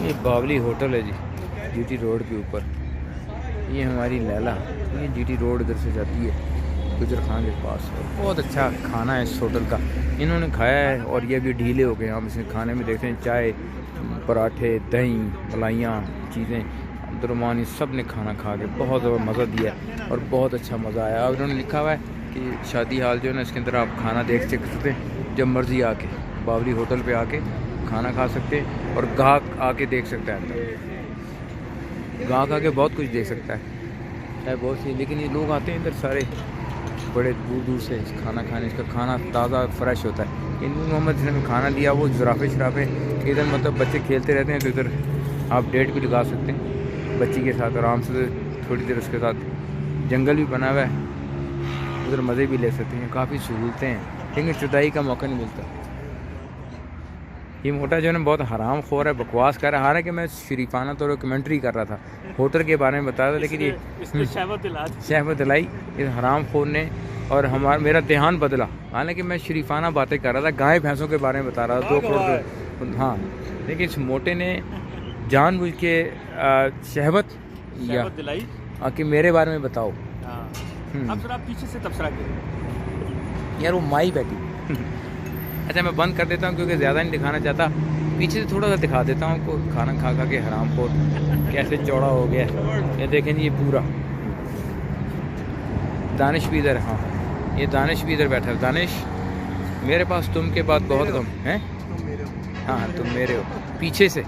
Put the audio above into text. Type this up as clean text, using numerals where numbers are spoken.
ये बावली होटल है जी, जीटी रोड के ऊपर। ये हमारी लैला, ये जीटी रोड इधर से जाती है गुजर खान के पास। और बहुत अच्छा खाना है इस होटल का, इन्होंने खाया है और ये भी ढीले हो गए। हम इसमें खाने में देखते हैं चाय, पराठे, दही, मलाइयाँ, चीज़ें, अब्दुलरहमान, सब ने खाना खा के बहुत मज़ा दिया और बहुत अच्छा मज़ा आया। और उन्होंने लिखा हुआ है कि शादी हाल जो है ना, इसके अंदर आप खाना देख सकते हैं जब मर्ज़ी आके, बावली होटल पे आके खाना खा सकते हैं। और गाहक आके देख सकता है अंदर, गाहक आके बहुत कुछ देख सकता है बहुत सी। लेकिन ये लोग आते हैं इधर सारे बड़े दूर दूर से खाना खाने। इसका खाना ताज़ा फ्रेश होता है। इन मोहम्मद जिन्होंने खाना दिया वो ज़राफ़े शराफ़े इधर, मतलब बच्चे खेलते रहते हैं तो इधर आप डेट भी लगा सकते हैं बच्ची के साथ आराम से, थोड़ी देर उसके साथ। जंगल भी बना हुआ है, उधर मज़े भी ले सकते हैं, काफ़ी सहूलतें हैं, लेकिन जुदाई का मौका नहीं मिलता। ये मोटा जो है ना बहुत हराम खोर है, बकवास कर रहा है। हालांकि मैं शरीफाना तो कमेंट्री कर रहा था, होटल के बारे में बता रहा था, लेकिन ये शहवत दिलाई इस हराम खोर ने और मेरा ध्यान बदला। हालांकि मैं शरीफाना बातें कर रहा था, गाय भैंसों के बारे में बता रहा था, 2 करोड़। हाँ, लेकिन इस मोटे ने जानबूझ के शहवत दिलाई कि मेरे बारे में बताओ। अब जरा पीछे से तबसरा करो यार, वो माई बैठी। अच्छा, मैं बंद कर देता हूँ क्योंकि ज़्यादा नहीं दिखाना चाहता। पीछे से थोड़ा सा दिखा देता हूँ आपको, खाना खा खा के हराम खोर कैसे चौड़ा हो गया। ये देखें जी, ये पूरा दानिश भी इधर। हाँ, ये दानिश भी इधर बैठा है। दानिश, मेरे पास तुम के बाद बहुत कम है। हाँ, तुम मेरे हो। पीछे से